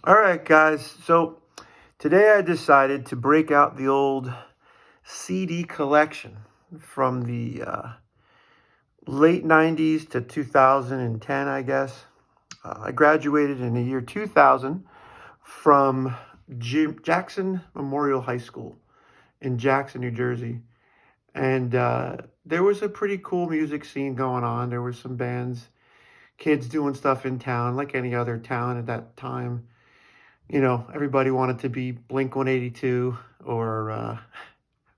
All right, guys. So today I decided to break out the old CD collection from the late 90s to 2010, I guess. I graduated in the year 2000 from Jackson Memorial High School in Jackson, New Jersey. And there was a pretty cool music scene going on. There were some bands, kids doing stuff in town, like any other town at that time. Everybody wanted to be Blink 182 or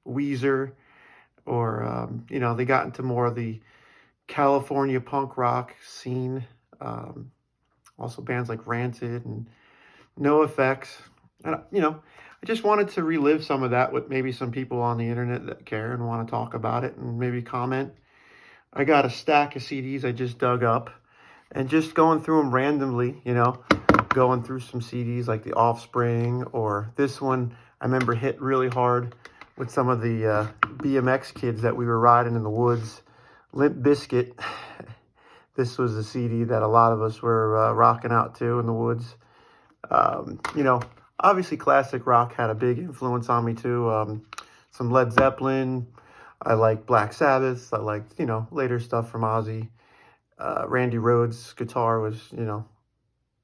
Weezer, or, they got into more of the California punk rock scene. Um, Also, bands like Rancid and NoFX. And, I just wanted to relive some of that with maybe some people on the internet that care and want to talk about it and maybe comment. I got a stack of CDs I just dug up and just going through them randomly, going through some CDs like The Offspring, or this one I remember hit really hard with some of the BMX kids that we were riding in the woods. Limp Bizkit. This was a CD that a lot of us were rocking out to in the woods. Obviously classic rock had a big influence on me too. Some Led Zeppelin. I like Black Sabbath. I liked, later stuff from Ozzy. Randy Rhoads' guitar was,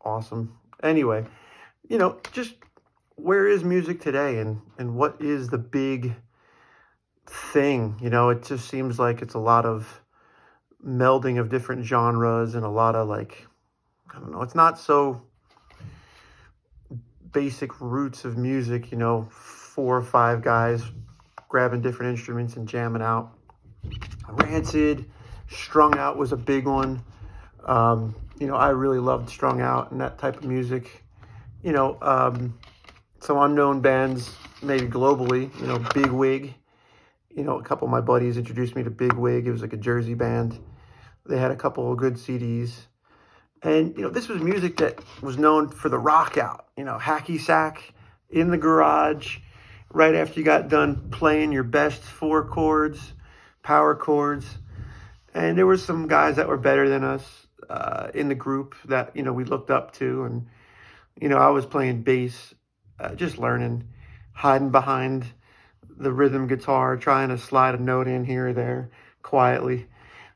awesome. Anyway, just where is music today, and what is the big thing? It just seems like it's a lot of melding of different genres and a lot of, like, I don't know, it's not so basic roots of music, 4 or 5 guys grabbing different instruments and jamming out. Rancid, Strung Out was a big one. I really loved Strung Out and that type of music. Some unknown bands, maybe globally, Big Wig. A couple of my buddies introduced me to Big Wig. It was like a Jersey band. They had a couple of good CDs. And, this was music that was known for the rock out, hacky sack in the garage, right after you got done playing your best 4 chords, power chords. And there were some guys that were better than us in the group that, we looked up to. And, I was playing bass, just learning, hiding behind the rhythm guitar, trying to slide a note in here or there quietly,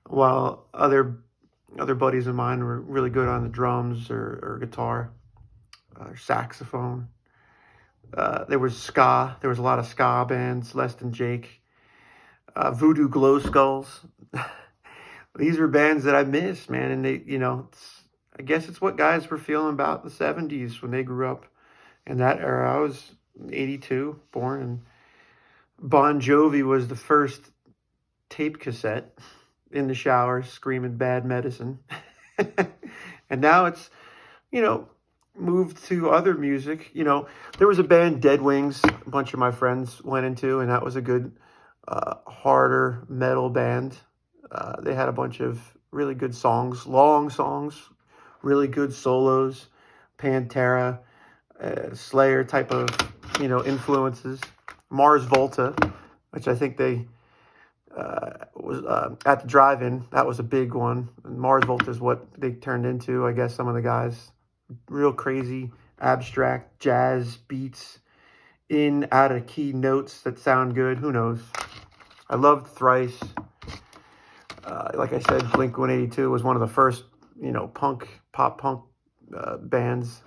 while other buddies of mine were really good on the drums or guitar or saxophone. There was ska. There was a lot of ska bands, Less Than Jake, Voodoo Glow Skulls. These were bands that I miss, man. And they, I guess it's what guys were feeling about the 70s when they grew up in that era. I was 82 born, and Bon Jovi was the first tape cassette in the shower screaming Bad Medicine. And now it's, moved to other music. There was a band, Dead Wings, a bunch of my friends went into, and that was a good, harder metal band. They had a bunch of really good songs, long songs, really good solos, Pantera, Slayer type of, influences. Mars Volta, which I think they was at the drive-in. That was a big one. And Mars Volta is what they turned into, I guess, some of the guys. Real crazy, abstract jazz beats, in, out of key notes that sound good. Who knows? I loved Thrice. Like I said, Blink 182 was one of the first, pop punk bands.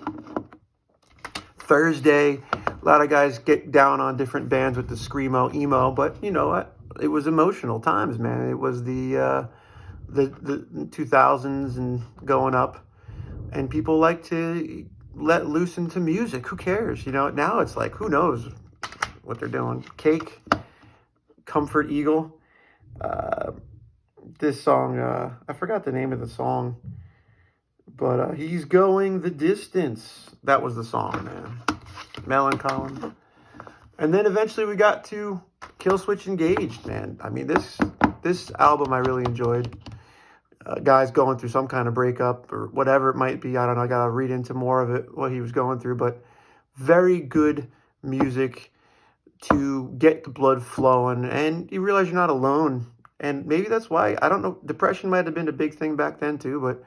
Thursday, a lot of guys get down on different bands with the screamo, emo, but you know what? It was emotional times, man. It was the 2000s and going up, and people like to let loose into music. Who cares? Now it's like, who knows what they're doing? Cake, Comfort Eagle. This song, I forgot the name of the song, but He's Going the Distance. That was the song, man. Melancholy. And then eventually we got to Killswitch Engaged, man. I mean, this album I really enjoyed. Guys going through some kind of breakup or whatever it might be. I don't know. I got to read into more of it, what he was going through. But very good music to get the blood flowing. And you realize you're not alone. And maybe that's why, I don't know, depression might have been a big thing back then too. But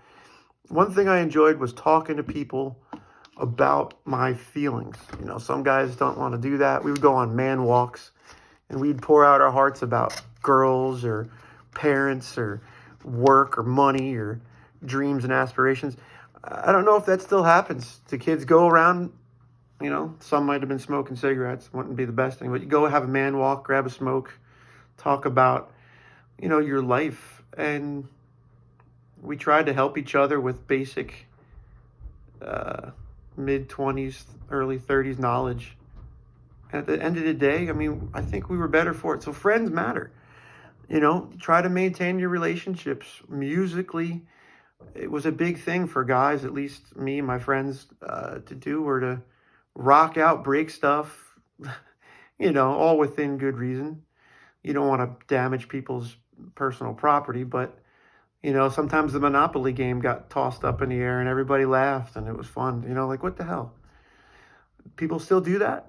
one thing I enjoyed was talking to people about my feelings. You know, some guys don't want to do that. We would go on man walks and we'd pour out our hearts about girls or parents or work or money or dreams and aspirations. I don't know if that still happens. Do kids go around, you know, some might have been smoking cigarettes, wouldn't be the best thing, but you go have a man walk, grab a smoke, talk about, you know, your life. And we tried to help each other with basic mid-20s, early 30s knowledge. At the end of the day, I mean, I think we were better for it. So friends matter. You know, try to maintain your relationships. Musically, it was a big thing for guys, at least me and my friends, to do, or to rock out, break stuff, you know, all within good reason. You don't want to damage people's personal property, but, you know, sometimes the Monopoly game got tossed up in the air and everybody laughed and it was fun. You know, like, what the hell? People still do that,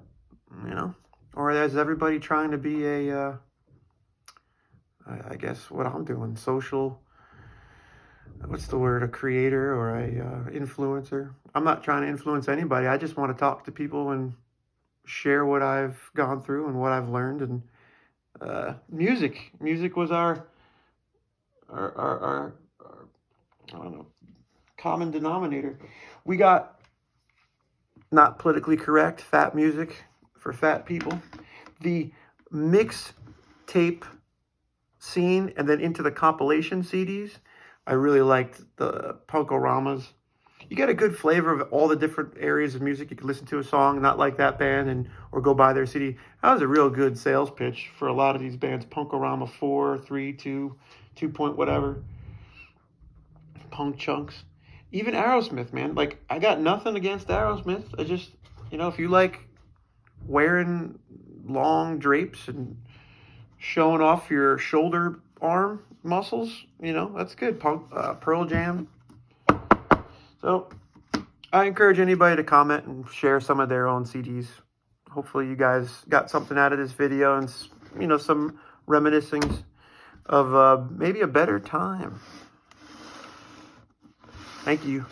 you know? Or is everybody trying to be a, I guess what I'm doing, social, what's the word, a creator or a influencer? I'm not trying to influence anybody. I just want to talk to people and share what I've gone through and what I've learned. And music was our I don't know, common denominator. We got, not politically correct, fat music for fat people. The mix tape scene and then into the compilation CDs. I really liked the Punk-O-Ramas. You get a good flavor of all the different areas of music. You can listen to a song not like that band or go buy their CD. That was a real good sales pitch for a lot of these bands. Punk-O-Rama 4, 3, 2, 2 point whatever. Punk Chunks. Even Aerosmith, man. Like, I got nothing against Aerosmith. I just, you know, if you like wearing long drapes and showing off your shoulder arm muscles, you know, that's good. Pearl Jam. So I encourage anybody to comment and share some of their own CDs. Hopefully you guys got something out of this video and, you know, some reminiscings of maybe a better time. Thank you.